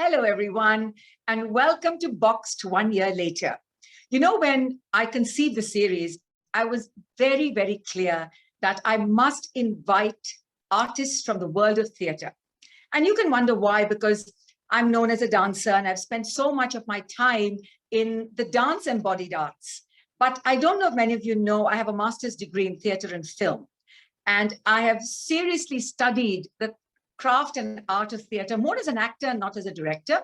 Hello, everyone, and welcome to Boxed 1 year later. You know, when I conceived the series, I was very, very clear that I must invite artists from the world of theater. And you can wonder why, because I'm known as a dancer and I've spent so much of my time in the dance embodied arts. But I don't know if many of you know, I have a master's degree in theater and film. And I have seriously studied the craft and art of theater, more as an actor, not as a director.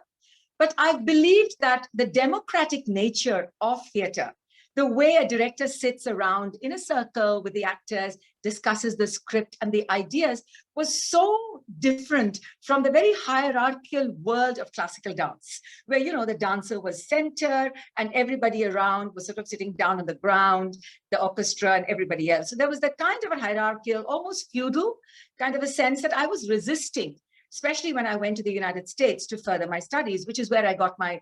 But I've believed that the democratic nature of theater, the way a director sits around in a circle with the actors, discusses the script and the ideas, was so different from the very hierarchical world of classical dance, where, you know, the dancer was center and everybody around was sort of sitting down on the ground, the orchestra and everybody else. So there was that kind of a hierarchical, almost feudal kind of a sense that I was resisting, especially when I went to the United States to further my studies, which is where I got my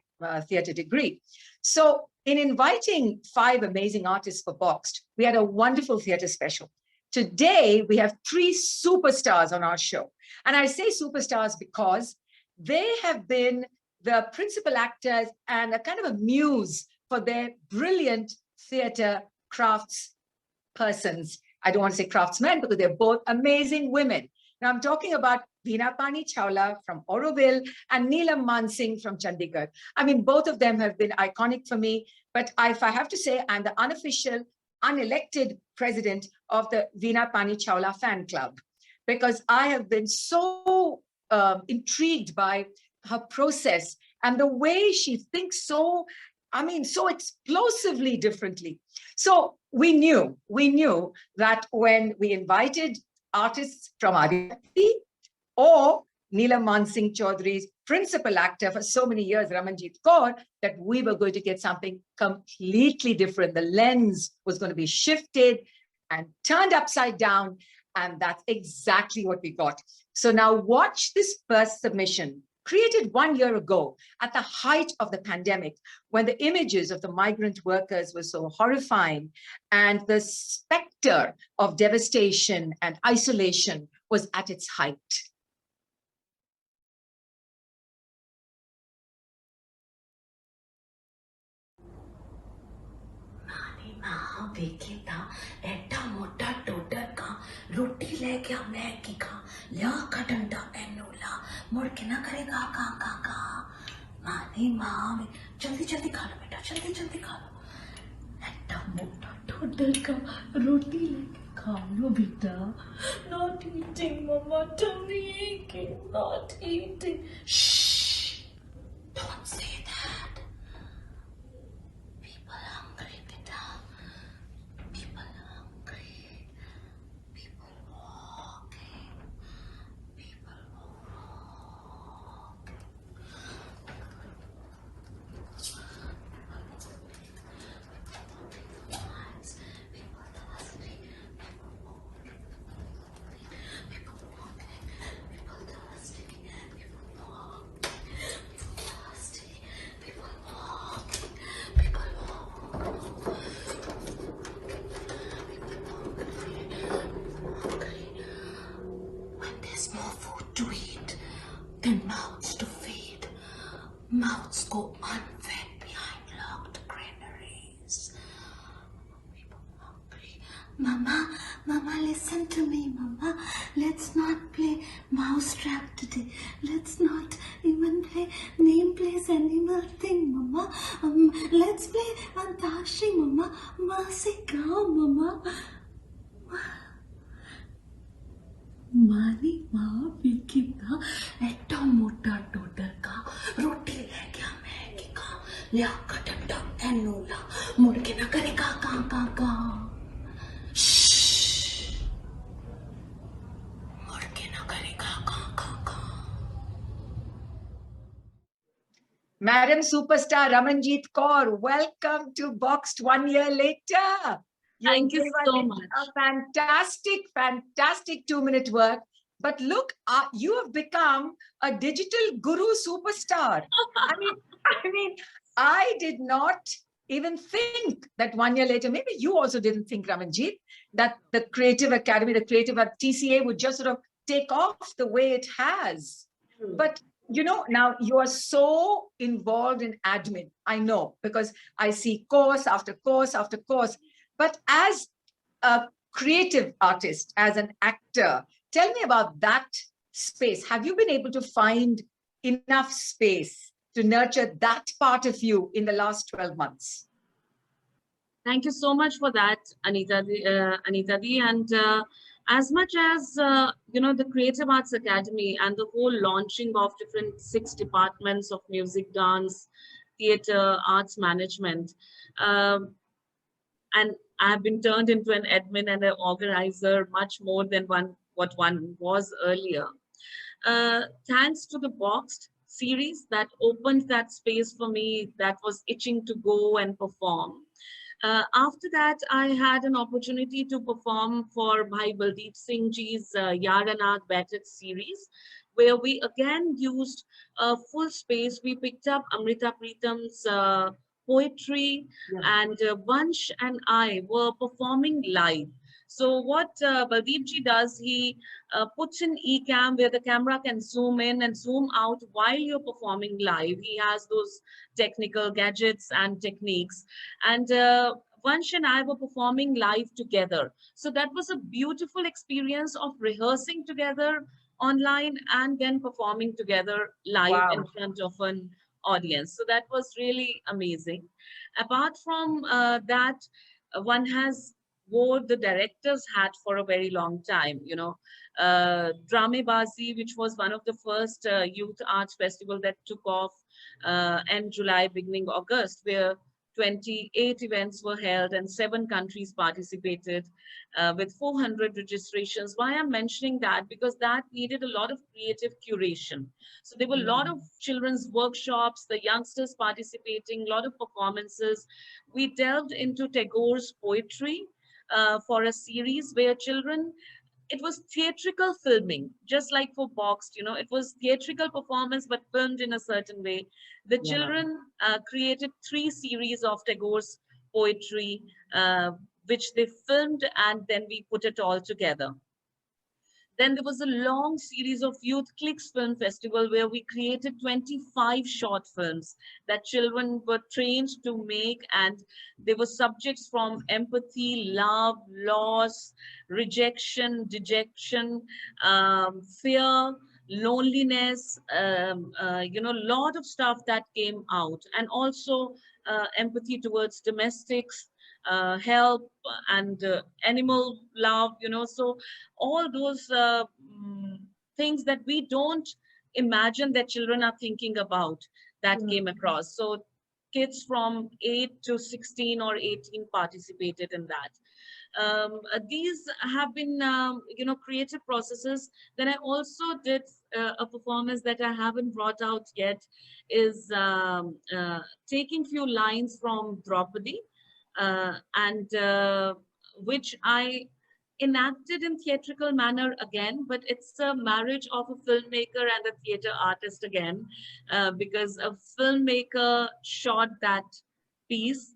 theater degree. So in inviting 5 amazing artists for Boxed, we had a wonderful theater special. Today, we have 3 superstars on our show. And I say superstars because they have been the principal actors and a kind of a muse for their brilliant theater crafts persons. I don't want to say craftsmen because they're both amazing women. Now I'm talking about Veena Chawla from Auroville and Neelam Mansingh from Chandigarh. I mean, both of them have been iconic for me, but if I have to say, I'm the unofficial, unelected president of the Veena Chawla fan club, because I have been so intrigued by her process and the way she thinks so explosively differently. So we knew that when we invited artists from Aditi or Neelam Mansingh Chaudhary's principal actor for so many years, Ramanjit Kaur, that we were going to get something completely different. The lens was going to be shifted and turned upside down, and that's exactly what we got. So now watch this first submission, created 1 year ago at the height of the pandemic, when the images of the migrant workers were so horrifying and the specter of devastation and isolation was at its height. देखा एटा मोटा टोटर का रोटी ले गया Maggi का ल्या का डंडा Enola मुड़ के ना करेगा का मानी माँ जल्दी जल्दी खा लो बेटा जल्दी जल्दी खा लो एटा मोटा टोटर का रोटी लेके खा लो बेटा not eating mama tummy aching not eating shh don't say that people hungry बेटा to eat, then mouths to feed. Mouths go unfed behind locked granaries. People hungry. Mama, listen to me, Mama. Let's not play mousetrap today. Let's not even play name place animal thing, Mama. Let's play Antakshari, Mama. Mercy cow, Mama. मानी माँ बिकी था एटा मोटा टोटर का रोटी ले गया Maggi का लिया का डंडा एनोला मुड़ के ना करेगा का मुड़ के ना करेगा का Madam Superstar Ramanjit Kaur, welcome to Boxed 1 year later. Thank you so much. A fantastic 2-minute work. But look, you have become a digital guru superstar. I mean, I did not even think that 1 year later, maybe you also didn't think, Ramanjit, that the Creative Academy, the Creative TCA would just sort of take off the way it has. But You know, now you are so involved in admin. I know because I see course after course after course. But as a creative artist, as an actor, tell me about that space. Have you been able to find enough space to nurture that part of you in the last 12 months? Thank you so much for that, Anita. Anita Di. And as much as the Creative Arts Academy and the whole launching of different 6 departments of music, dance, theater, arts management, um, and I have been turned into an admin and an organizer much more than what one was earlier. Thanks to the Boxed series that opened that space for me that was itching to go and perform. After that, I had an opportunity to perform for Bhai Baldeep Singh Ji's Yaranath Batak series, where we again used full space. We picked up Amrita Pritam's poetry, Yeah. and Vansh and I were performing live. So what Baldeep Ji does, he puts in eCam where the camera can zoom in and zoom out while you're performing live. He has those technical gadgets and techniques. And Vansh and I were performing live together. So that was a beautiful experience of rehearsing together online and then performing together live in Wow. front of an audience. So that was really amazing. Apart from that, one has wore the director's hat for a very long time. Dramebazi, which was one of the first youth arts festival that took off end July, beginning August, where 28 events were held and 7 countries participated with 400 registrations. Why I'm mentioning that? Because that needed a lot of creative curation. So there were a lot of children's workshops, the youngsters participating, a lot of performances. We delved into Tagore's poetry for a series where children, it was theatrical filming, just like for Boxed, it was theatrical performance, but filmed in a certain way. The Yeah. children created 3 series of Tagore's poetry, which they filmed, and then we put it all together. Then there was a long series of Youth Clicks Film Festival where we created 25 short films that children were trained to make, and there were subjects from empathy, love, loss, rejection, dejection, fear, loneliness, lot of stuff that came out, and also empathy towards domestics, help, and animal love, so all those things that we don't imagine that children are thinking about, that Mm. came across. So kids from 8 to 16 or 18 participated in that. These have been, creative processes. Then I also did a performance that I haven't brought out yet, is taking few lines from Draupadi, and which I enacted in theatrical manner again, but it's a marriage of a filmmaker and a theater artist again, because a filmmaker shot that piece,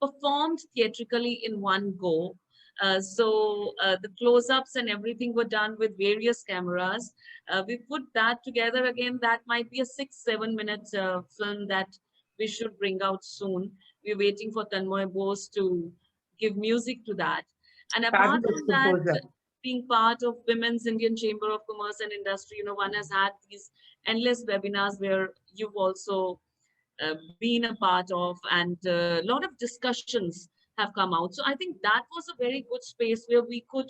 performed theatrically in one go. So the close-ups and everything were done with various cameras. We put that together again. That might be a 6-7 minute film that we should bring out soon. We're waiting for Tanmoy Bose to give music to that. And apart Fabulous from that, composer. being part of Women's Indian Chamber of Commerce and Industry, one has had these endless webinars where you've also been a part of, and a lot of discussions have come out. So I think that was a very good space where we could,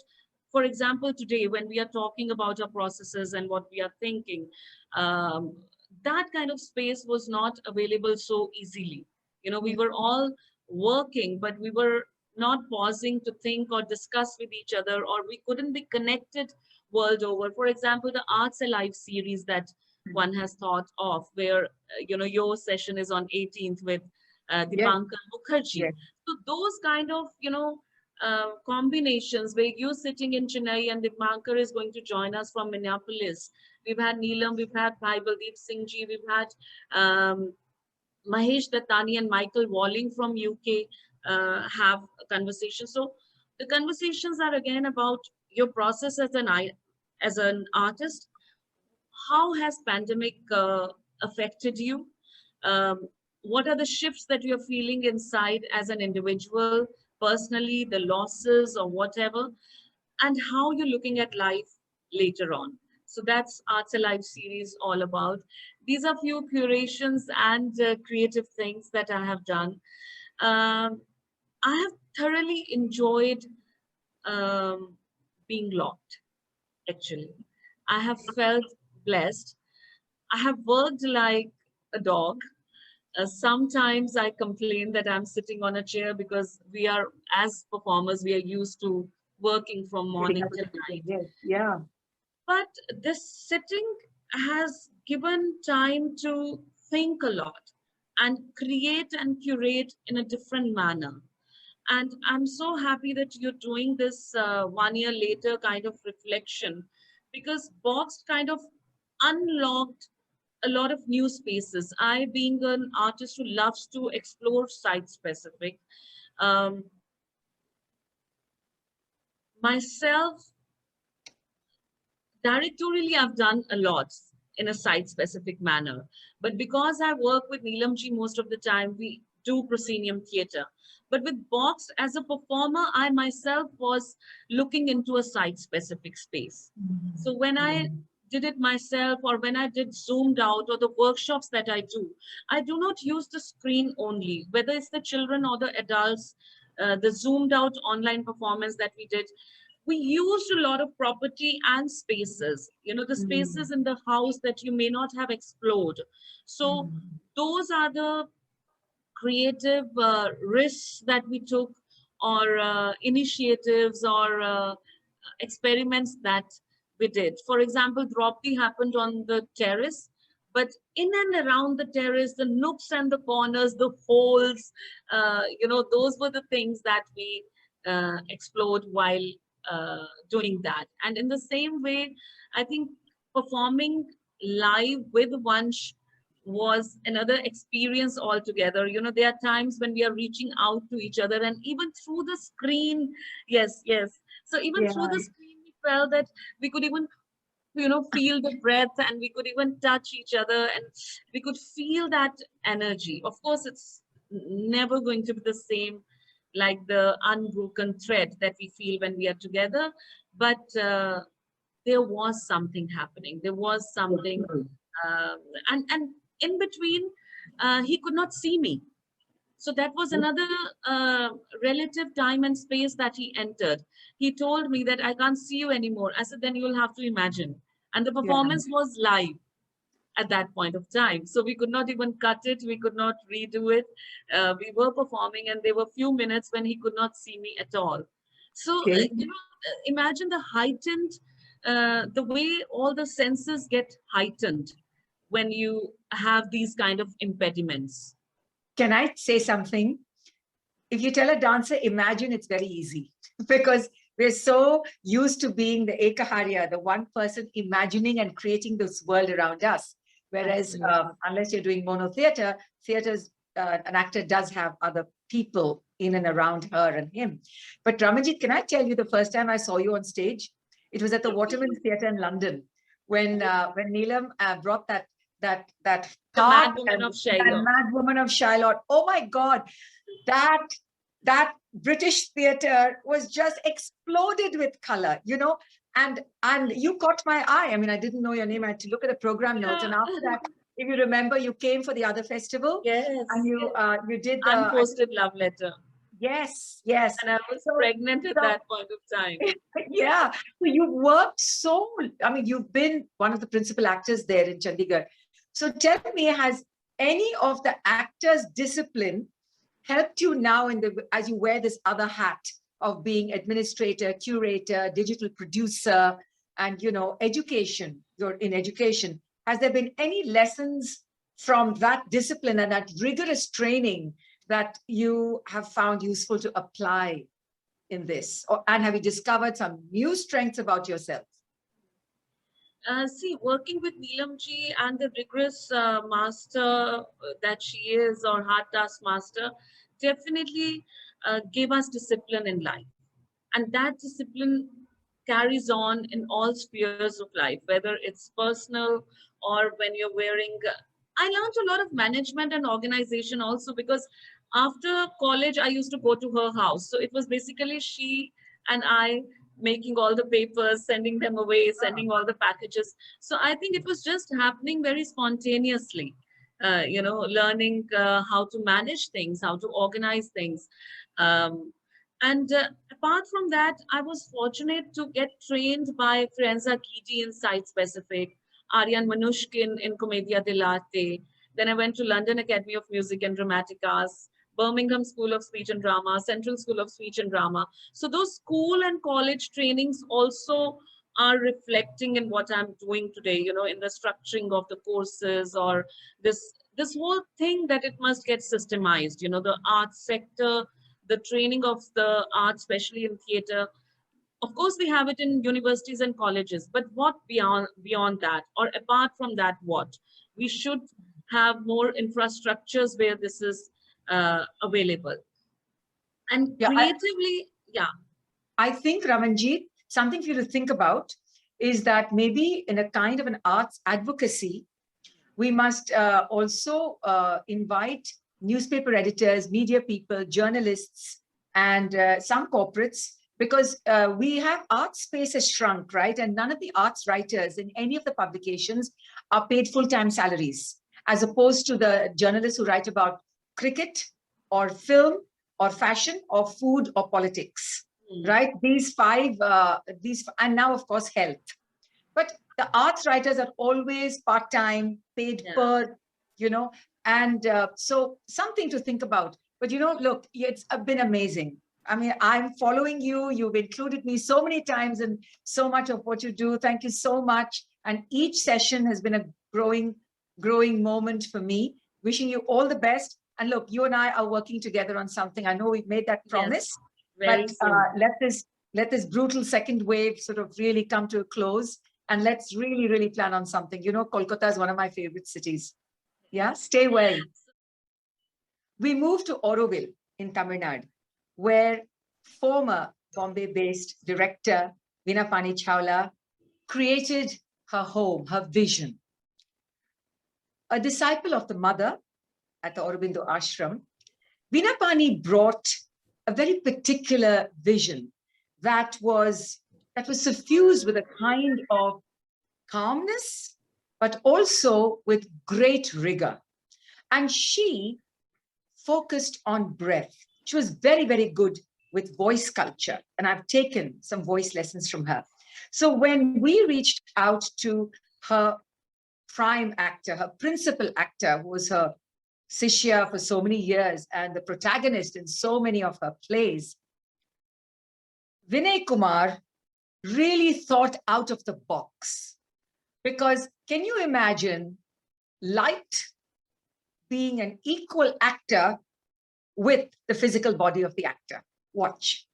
for example, today when we are talking about our processes and what we are thinking, um, that kind of space was not available so easily. We were all working, but we were not pausing to think or discuss with each other, or we couldn't be connected world over. For example, the Arts Alive series that one has thought of, where your session is on 18th with Yes. Dipankar Mukherjee. Yes. So those kind of combinations where you're sitting in Chennai and Dipankar is going to join us from Minneapolis. We've had Neelam, we've had Bhai Baldeep Singh Ji, we've had Mahesh Dattani and Michael Walling from UK have a conversation. So the conversations are again about your process as an artist. how has pandemic affected you? What are the shifts that you're feeling inside as an individual, personally, the losses or whatever, and how you're looking at life later on? So that's Arts Alive series all about. These are few curations and creative things that I have done. Um, I have thoroughly enjoyed being locked, actually. I have felt blessed. I have worked like a dog. Sometimes I complain that I'm sitting on a chair because we are, as performers, we are used to working from Getting morning up till with the- night. Yes, yeah. But this sitting has given time to think a lot and create and curate in a different manner. And I'm so happy that you're doing this 1 year later kind of reflection, because Boxed kind of unlocked a lot of new spaces. I, being an artist who loves to explore site specific, um, myself, directorially, I've done a lot in a site specific manner. But because I work with Neelamji most of the time, we do proscenium theatre. But with Box, as a performer, I myself was looking into a site specific space. So when I did it myself, or when I did zoomed out, or the workshops that I do not use the screen only, whether it's the children or the adults, the zoomed out online performance that we did, we used a lot of property and spaces, the spaces Mm, in the house that you may not have explored. So mm, those are the creative risks that we took, or initiatives, or experiments that we did. For example, Dropti happened on the terrace, but in and around the terrace, the nooks and the corners, the holes, those were the things that we explored while doing that. And in the same way, I think performing live with Vansh was another experience altogether. There are times when we are reaching out to each other, and even through the screen, yes, yes. So even yeah. through the screen, we felt that we could even, feel the breath, and we could even touch each other, and we could feel that energy. Of course, it's never going to be the same like the unbroken thread that we feel when we are together. But there was something happening. There was something, um, and in between, he could not see me. So that was another relative time and space that he entered. He told me that I can't see you anymore. I said, then you'll have to imagine. And the Yeah. performance was live at that point of time. So we could not even cut it. We could not redo it. We were performing, and there were few minutes when he could not see me at all. So, Okay. imagine the heightened, the way all the senses get heightened when you have these kind of impediments. Can I say something? If you tell a dancer, imagine, it's very easy because we're so used to being the ekaharya, the one person imagining and creating this world around us. Whereas, Absolutely. unless you're doing mono theater, an actor does have other people in and around her and him. But Ramanjit, can I tell you the first time I saw you on stage? It was at the Waterman Theatre in London when Neelam brought that The heart Mad Woman and of that Shiloh. Mad Woman of Shiloh. Oh my God, that that British theater was just exploded with color, and you caught my eye. I mean, I didn't know your name. I had to look at the program notes, Yeah. and after that, if you remember, you came for the other festival, and Yes, yes. you did the Unposted love letter. yes, yes. And I was So pregnant at so that point of time. yeah, so you worked so. I mean, you've been one of the principal actors there in Chandigarh. So tell me, has any of the actors' discipline helped you now as you wear this other hat of being administrator, curator, digital producer, and education? You're in education. Has there been any lessons from that discipline and that rigorous training that you have found useful to apply in this? And have you discovered some new strengths about yourself? See, working with Neelam ji and the rigorous master that she is, or hard task master, definitely gave us discipline in life. And that discipline carries on in all spheres of life, whether it's personal or when you're wearing. I learned a lot of management and organization also, because after college, I used to go to her house. So it was basically she and I making all the papers, sending them away, sending all the packages. So I think it was just happening very spontaneously. Learning how to manage things, how to organize things. And apart from that, I was fortunate to get trained by Firenze Kiji in site specific, Aryan Manushkin in Commedia dell'arte. Then I went to London Academy of Music and Dramatic Arts, Birmingham School of Speech and Drama, Central School of Speech and Drama. So those school and college trainings also are reflecting in what I'm doing today, in the structuring of the courses, or this whole thing that it must get systemized, the arts sector, the training of the arts, especially in theater. Of course, we have it in universities and colleges, but what beyond that, or apart from that, what? We should have more infrastructures where this is available. And creatively, I think, Ramanjit, something for you to think about is that maybe in a kind of an arts advocacy, we must also invite newspaper editors, media people, journalists, and some corporates, because we have art space has shrunk, right? And none of the arts writers in any of the publications are paid full-time salaries, as opposed to the journalists who write about cricket or film or fashion or food or politics, right? These five, and now of course health. But the arts writers are always part-time, paid per, and so something to think about. But look, it's been amazing. I mean, I'm following you. You've included me so many times in so much of what you do. Thank you so much. And each session has been a growing moment for me. Wishing you all the best. And look, you and I are working together on something. I know we've made that promise, but let this brutal second wave sort of really come to a close. And let's really, really plan on something. Kolkata is one of my favorite cities. Yeah, stay well. We moved to Auroville in Tamil Nadu, where former Bombay-based director Veena Pani Chawla created her home, her vision. A disciple of the mother at the Aurobindo Ashram, Veena Pani brought a very particular vision that was suffused with a kind of calmness, but also with great rigor. And she focused on breath. She was very, very good with voice culture. And I've taken some voice lessons from her. So when we reached out to her prime actor, her principal actor, who was her Sishya for so many years and the protagonist in so many of her plays, Vinay Kumar really thought out of the box. Because can you imagine light being an equal actor with the physical body of the actor? Watch.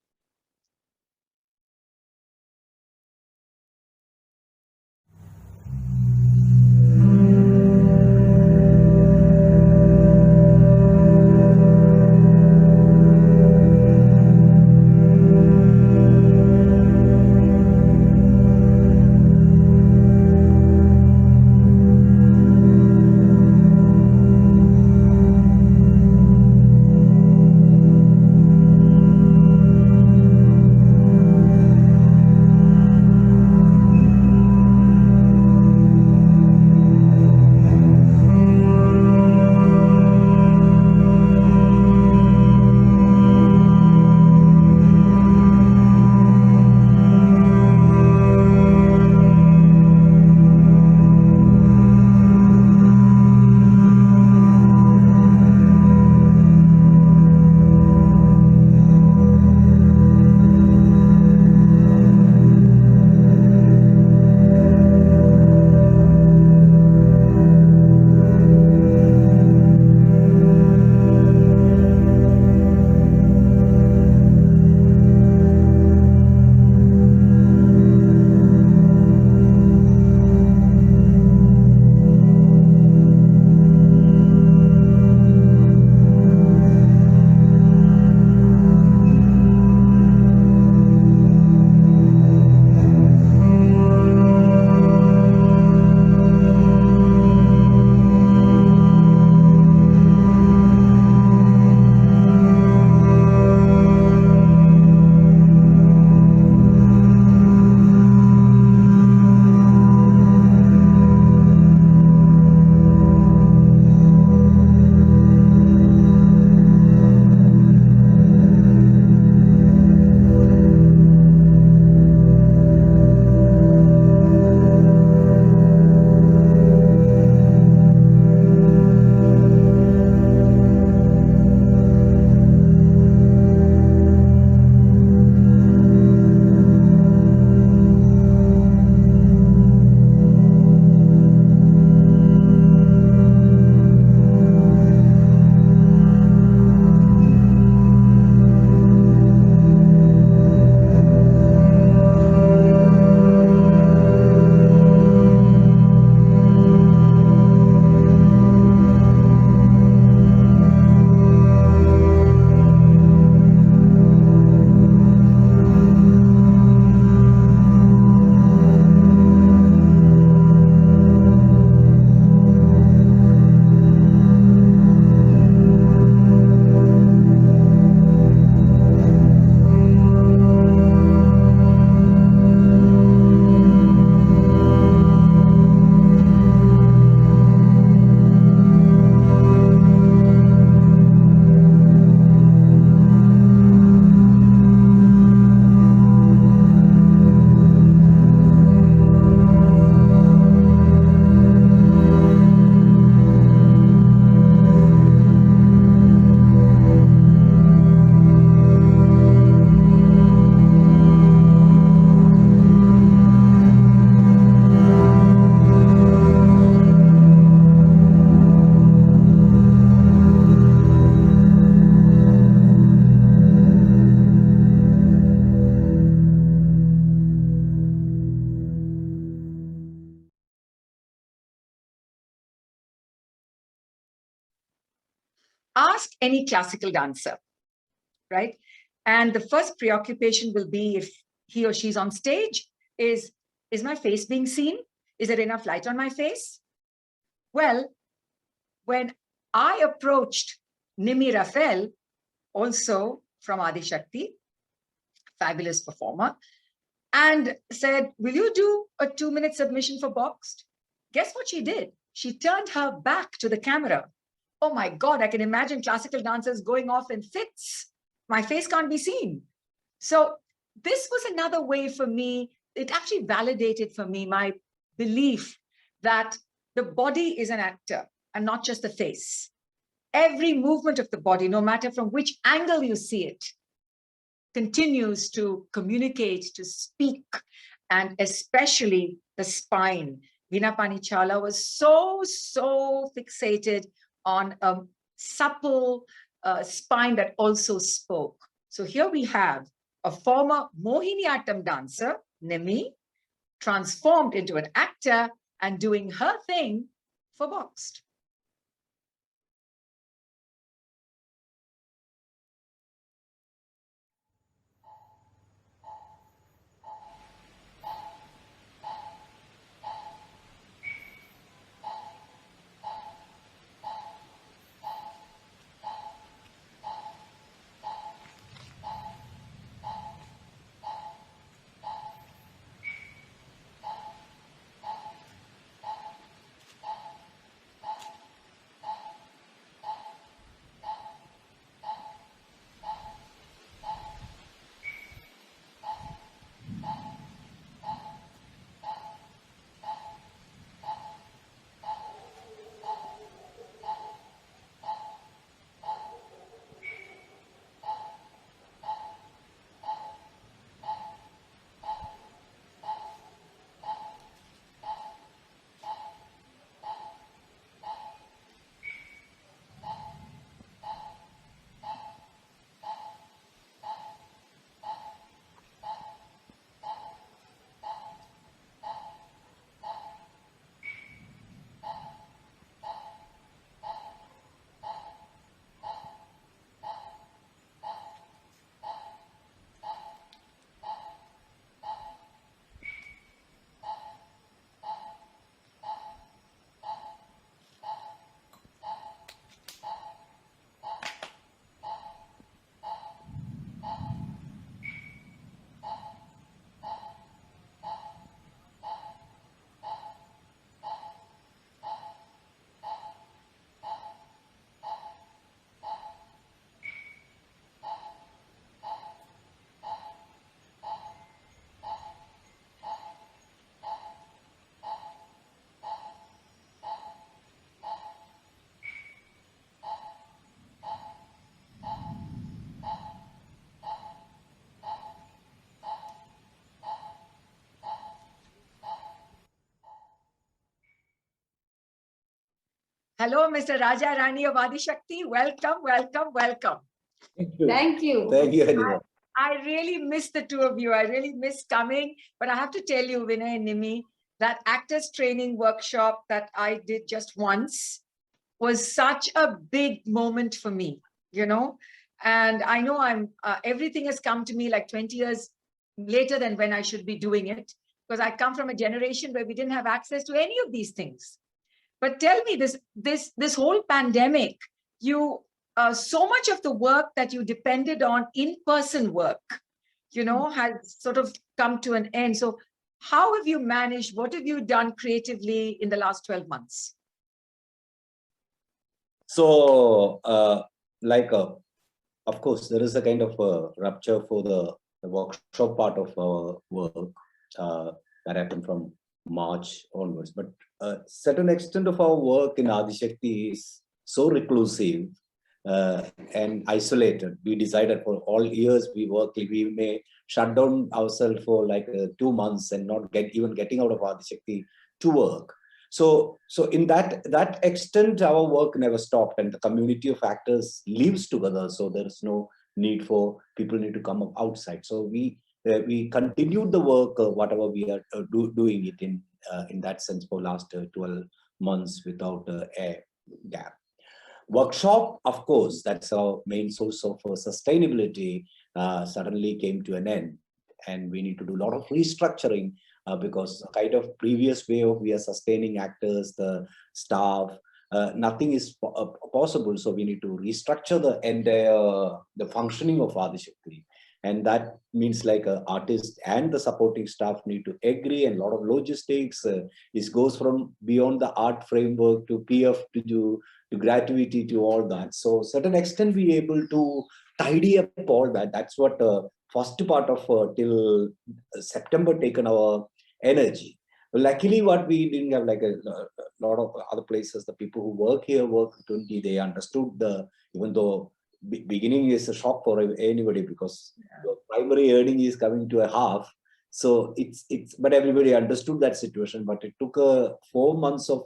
Ask any classical dancer, right? And the first preoccupation will be, if he or she's on stage, is my face being seen? Is there enough light on my face? Well, when I approached Nimmy Raphael, also from Adi Shakti, fabulous performer, and said, will you do a 2-minute submission for Boxed? Guess what she did? She turned her back to the camera. Oh my God, I can imagine classical dancers going off in fits. My face can't be seen. So this was another way for me. It actually validated for me my belief that the body is an actor and not just the face. Every movement of the body, no matter from which angle you see it, continues to communicate, to speak, and especially the spine. Veena Panichala was so fixated on a supple spine that also spoke. So here we have a former Mohiniyattam dancer, Nimmy, transformed into an actor and doing her thing for Boxed. Hello, Mr. Raja Rani of Adi Shakti. Welcome, welcome, welcome. Thank you. Thank you, Anima. I really miss the two of you. I really miss coming. But I have to tell you, Vinay and Nimmy, that actors training workshop that I did just once was such a big moment for me, you know. And I know everything has come to me like 20 years later than when I should be doing it, because I come from a generation where we didn't have access to any of these things. But tell me, this whole pandemic, so much of the work that you depended on in-person work, has sort of come to an end. So how have you managed? What have you done creatively in the last 12 months? So, of course, there is a kind of a rupture for the workshop part of our work that happened from March onwards. But a certain extent of our work in Adi Shakti is so reclusive and isolated. We decided for all years we work, we may shut down ourselves for like 2 months and not getting out of Adi Shakti to work. So in that extent, our work never stopped, and the community of actors lives together. So there is no need for people need to come up outside. So we continued the work, whatever we are doing it in that sense for last 12 months without a gap. Workshop, of course, that's our main source of sustainability, suddenly came to an end. And we need to do a lot of restructuring because kind of previous way of we are sustaining actors, the staff, nothing is possible. So we need to restructure the entire the functioning of Adishakti. And that means like artists and the supporting staff need to agree, and a lot of logistics. This goes from beyond the art framework to PF to gratuity to all that. So certain extent we able to tidy up all that. That's what first part of till September taken our energy. Luckily, what we didn't have like a lot of other places. The people who work here work 20. They understood even though beginning is a shock for anybody because your primary earning is coming to a half. So but everybody understood that situation. But it took 4 months of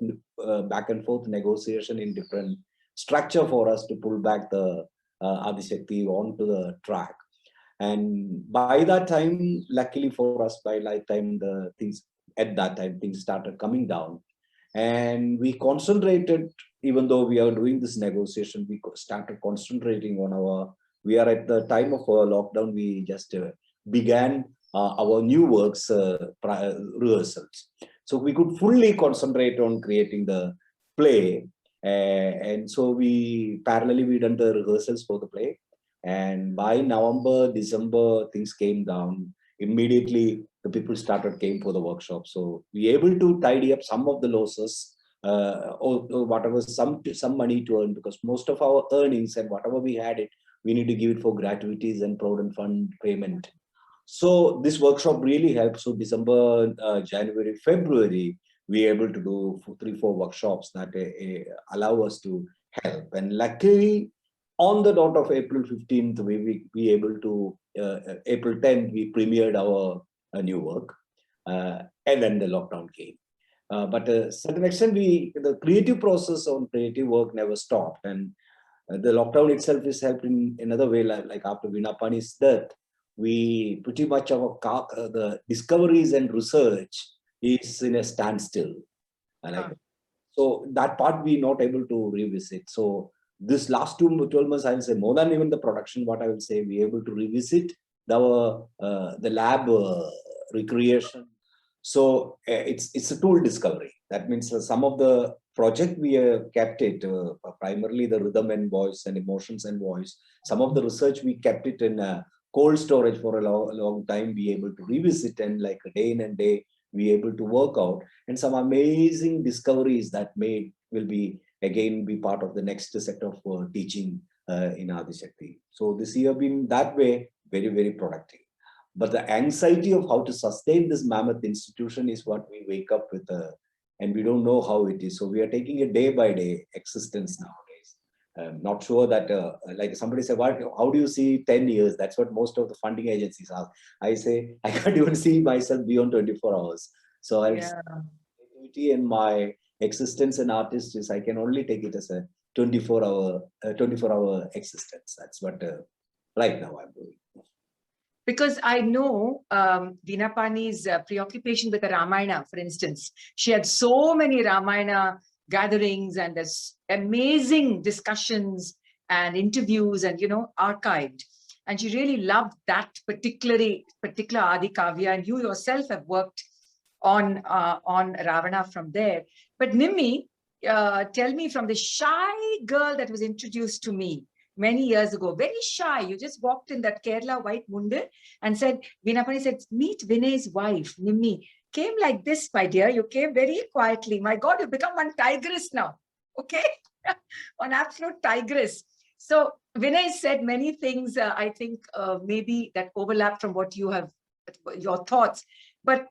back and forth negotiation in different structure for us to pull back the Adishakti onto the track. And by that time, luckily for us, by that time things started coming down, and we concentrated. Even though we are doing this negotiation, we started concentrating on we are at the time of our lockdown, we just began our new works rehearsals. So we could fully concentrate on creating the play. And so we done the rehearsals for the play. And by November, December, things came down. Immediately, the people came for the workshop. So we able to tidy up some of the losses, or whatever, some money to earn, because most of our earnings and whatever we had we need to give it for gratuities and provident fund payment. So this workshop really helped. So December, January, February, we able to do 3-4 workshops that allow us to help. And luckily, on the dot of April 15th, we able to, April 10th, we premiered our new work. And then the lockdown came. But to a certain extent, the creative process on creative work never stopped. And the lockdown itself has helped in another way, like after Vinapani's death, we pretty much the discoveries and research is in a standstill. So that part we not able to revisit. So this last 12 months, I will say more than even the production, what I will say, we able to revisit the lab recreation. So it's a tool discovery. That means some of the project we kept it primarily the rhythm and voice and emotions and voice. Some of the research we kept it in cold storage for a long time. Be able to revisit and like day in and day we able to work out, and some amazing discoveries that will be part of the next set of teaching in Adishakti. So this year been that way very, very productive. But the anxiety of how to sustain this mammoth institution is what we wake up with, and we don't know how it is. So we are taking a day by day existence nowadays. I'm not sure that, like somebody said, how do you see 10 years? That's what most of the funding agencies ask. I say, I can't even see myself beyond 24 hours. So creativity and my existence and artist is, I can only take it as a 24-hour existence. That's what right now I'm doing. Because I know Vinapani's preoccupation with the Ramayana, for instance. She had so many Ramayana gatherings, and there's amazing discussions and interviews and, archived. And she really loved that particular Adi Kavya, and you yourself have worked on Ravana from there. But Nimmy, tell me, from the shy girl that was introduced to me many years ago, very shy, you just walked in that Kerala white mundir and said, Vinapani said, meet Vinay's wife, Nimmy. Came like this, my dear. You came very quietly. My God, you've become one tigress now. Okay? One absolute tigress. So Vinay said many things, I think maybe that overlap from what you have, your thoughts. But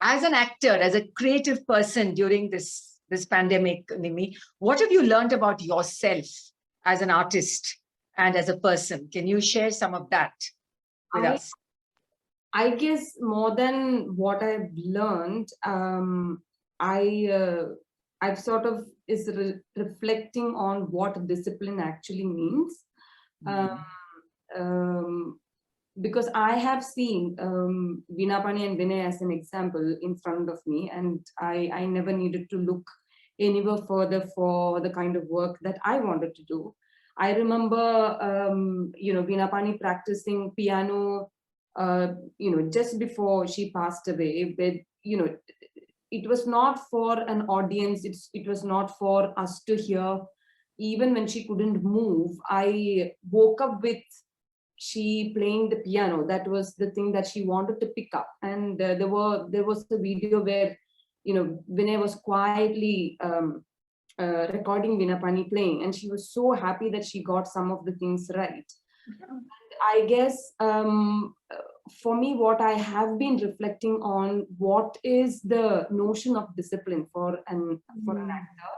as an actor, as a creative person during this pandemic, Nimmy, what have you learned about yourself as an artist and as a person? Can you share some of that with us? I guess more than what I've learned, I've sort of is reflecting on what discipline actually means. Because I have seen Vinapani and Vinay as an example in front of me, and I never needed to look anywhere further for the kind of work that I wanted to do. I remember, Veena Pani practicing piano, just before she passed away. But, it was not for an audience. It was not for us to hear. Even when she couldn't move, I woke up with she playing the piano. That was the thing that she wanted to pick up. And there was a video where, Vinay was quietly recording Veena Pani playing, and she was so happy that she got some of the things right. I guess for me, what I have been reflecting on, what is the notion of discipline for an actor.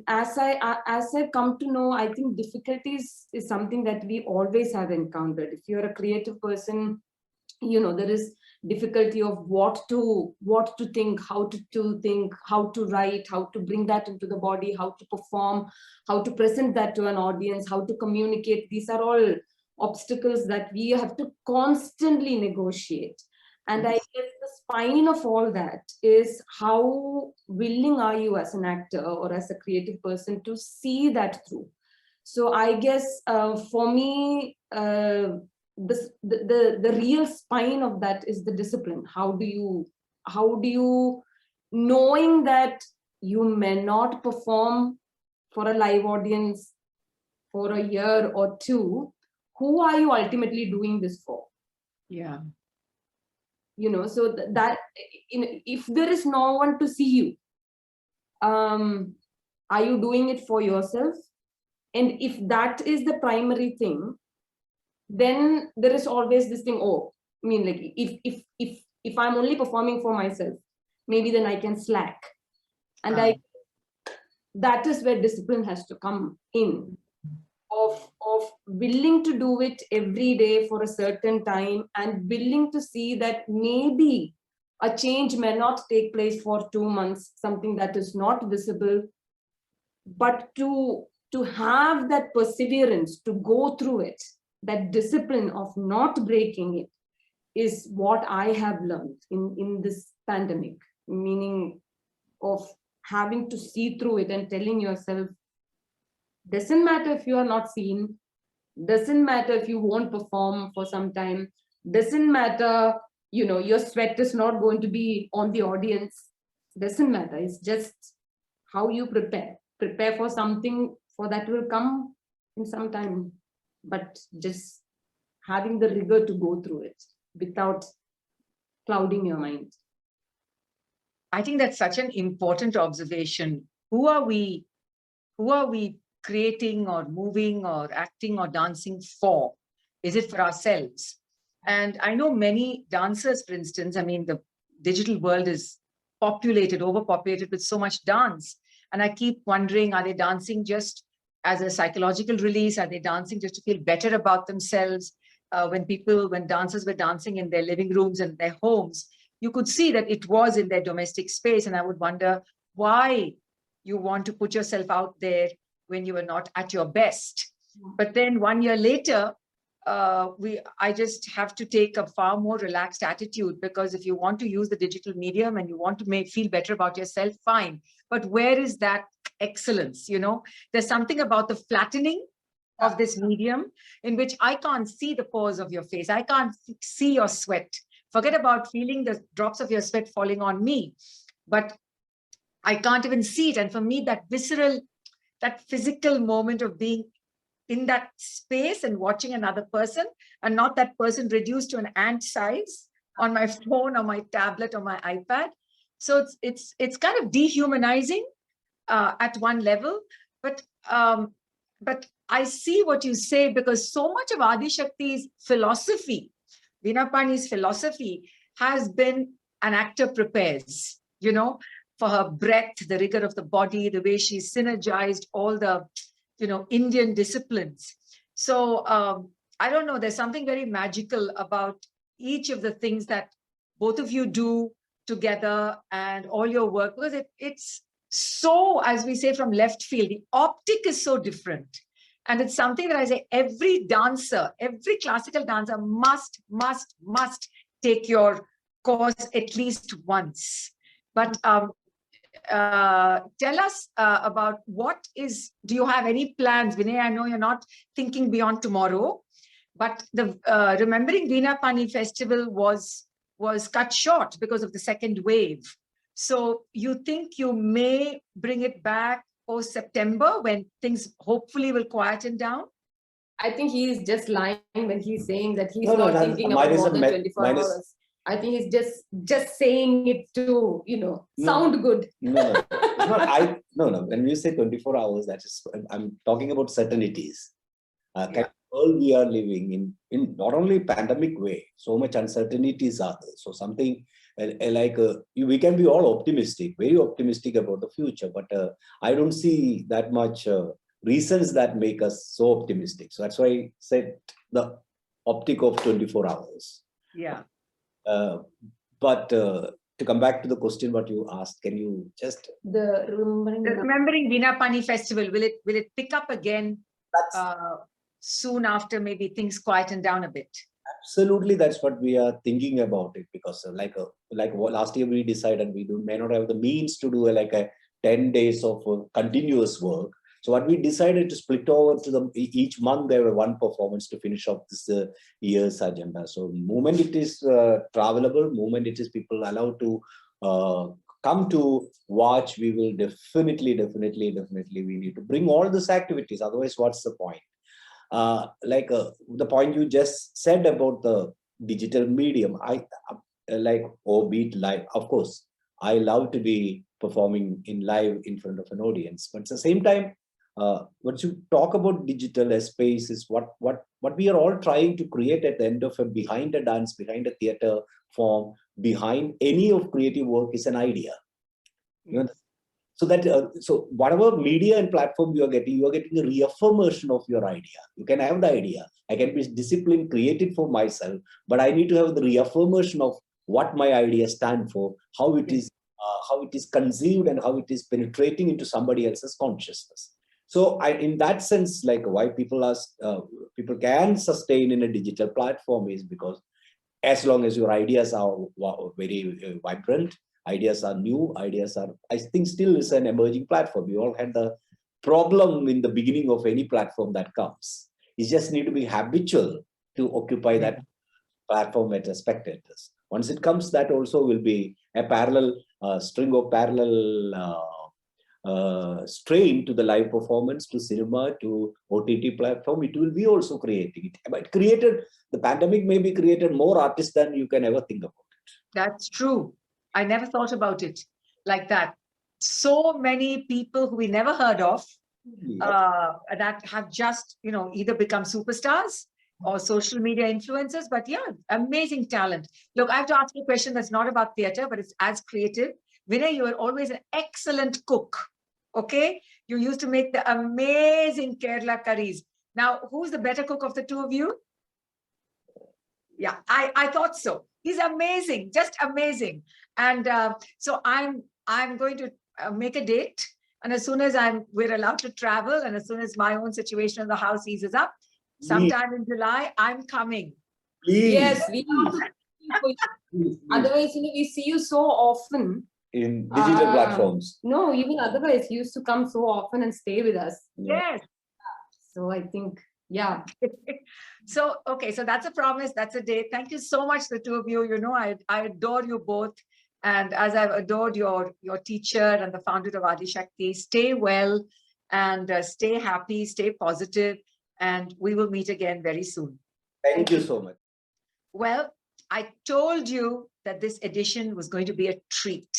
As I come to know, I think difficulties is something that we always have encountered. If you're a creative person, there is difficulty of what to think, how to think, how to write, how to bring that into the body, how to perform, how to present that to an audience, how to communicate. These are all obstacles that we have to constantly negotiate. And I guess the spine of all that is how willing are you as an actor or as a creative person to see that through. So I guess for me, the real spine of that is the discipline. How do you, knowing that you may not perform for a live audience for a year or two, who are you ultimately doing this for? Yeah. So that if there is no one to see you, are you doing it for yourself? And if that is the primary thing, then there is always this thing, like if I'm only performing for myself, maybe then I can slack. And that is where discipline has to come in, of willing to do it every day for a certain time, and willing to see that maybe a change may not take place for 2 months, something that is not visible, but to have that perseverance to go through it, that discipline of not breaking it, is what I have learned in this pandemic, meaning of having to see through it and telling yourself, doesn't matter if you are not seen, doesn't matter if you won't perform for some time, doesn't matter, your sweat is not going to be on the audience, doesn't matter. It's just how you prepare for something, for that will come in some time, but just having the rigor to go through it without clouding your mind. I think that's such an important observation. Who are we creating or moving or acting or dancing for? Is it for ourselves? And I know many dancers, for instance, the digital world is overpopulated with so much dance. And I keep wondering, are they dancing just as a psychological release? Are they dancing just to feel better about themselves? When dancers were dancing in their living rooms and their homes, you could see that it was in their domestic space. And I would wonder why you want to put yourself out there when you are not at your best. But then 1 year later, I just have to take a far more relaxed attitude, because if you want to use the digital medium and you want to feel better about yourself, fine. But where is that excellence? There's something about the flattening of this medium in which I can't see the pores of your face. I can't see your sweat. Forget about feeling the drops of your sweat falling on me, but I can't even see it. And for me, that visceral, that physical moment of being in that space and watching another person, and not that person reduced to an ant size on my phone or my tablet or my iPad. So it's kind of dehumanizing at one level, but I see what you say, because so much of Adi Shakti's philosophy, Veena Pani's philosophy, has been an actor prepares, for her breath, the rigor of the body, the way she synergized all the, Indian disciplines. So I don't know, there's something very magical about each of the things that both of you do together and all your work, because it's so, as we say, from left field, the optic is so different. And it's something that I say every dancer, every classical dancer must take your course at least once. But tell us about do you have any plans? Vinay, I know you're not thinking beyond tomorrow, but the Remembering Veena Pani Festival was cut short because of the second wave. So you think you may bring it back post September when things hopefully will quieten down? I think he is just lying when he's saying that he's No, no, not thinking about more than 24 hours. I think he's just saying it to, sound good. No, no. It's not, no. When you say 24 hours, that is, I'm talking about certainties. Kind of world we are living in not only pandemic way, so much uncertainties are there. So something we can be all optimistic, very optimistic about the future, but I don't see that much reasons that make us so optimistic. So that's why I said the optic of 24 hours. Yeah. But to come back to the question what you asked, can you just the Remembering Veena Pani Festival, will it pick up again soon after maybe things quieten down a bit? Absolutely, that's what we are thinking about it, because like last year we decided we may not have the means to do like a 10 days of continuous work. So what we decided to split over to each month there were one performance to finish off this year's agenda. So moment it is travelable, moment it is people allowed to come to watch, we will definitely we need to bring all these activities. Otherwise, what's the point? The point you just said about the digital medium, I beat live. Of course, I love to be performing in live in front of an audience, but at the same time, once you talk about digital space is what we are all trying to create at the end of behind a dance, behind a theater form, behind any of creative work is an idea. So that so whatever media and platform you are getting a reaffirmation of your idea. You can have the idea. I can be disciplined, created for myself, but I need to have the reaffirmation of what my idea stands for, how it is conceived, and how it is penetrating into somebody else's consciousness. So in that sense, like why people can sustain in a digital platform is because as long as your ideas are very vibrant, ideas are new, I think still is an emerging platform. We all had the problem in the beginning of any platform that comes. You just need to be habitual to occupy that platform at a spectators. Once it comes, that also will be a parallel string of parallel strain to the live performance, to cinema, to OTT platform. It will be also creating it. But the pandemic maybe created more artists than you can ever think about it. That's true. I never thought about it like that. So many people who we never heard of that have just, either become superstars or social media influencers. But yeah, amazing talent. Look, I have to ask you a question that's not about theater, but it's as creative. Vinay, you are always an excellent cook. Okay? You used to make the amazing Kerala curries. Now, who's the better cook of the two of you? Yeah, I thought so. He's amazing, just amazing. And so I'm going to make a date. And as soon as we're allowed to travel, and as soon as my own situation in the house eases up, sometime in July, I'm coming. Please. Yes, we otherwise, we see you so often in digital platforms. No, even otherwise, you used to come so often and stay with us. Yes. So I think, yeah. So, okay, so that's a promise. That's a date. Thank you so much, the two of you. I adore you both. And as I've adored your teacher and the founder of Adi Shakti, stay well and stay happy, stay positive, and we will meet again very soon. Thank you so much. Well, I told you that this edition was going to be a treat,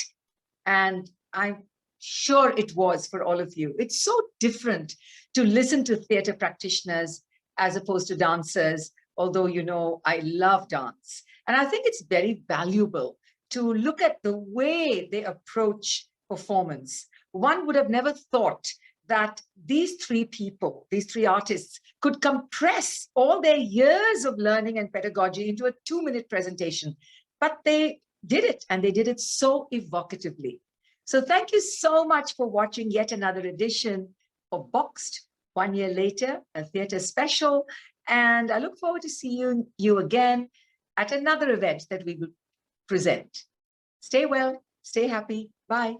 and I'm sure it was for all of you. It's so different to listen to theater practitioners as opposed to dancers, although, I love dance. And I think it's very valuable to look at the way they approach performance. One would have never thought that these three people, these three artists, could compress all their years of learning and pedagogy into a 2-minute presentation. But they did it, and they did it so evocatively. So thank you so much for watching yet another edition of Boxed 1 year later, a theater special. And I look forward to seeing you again at another event that we will present. Stay well, stay happy. Bye.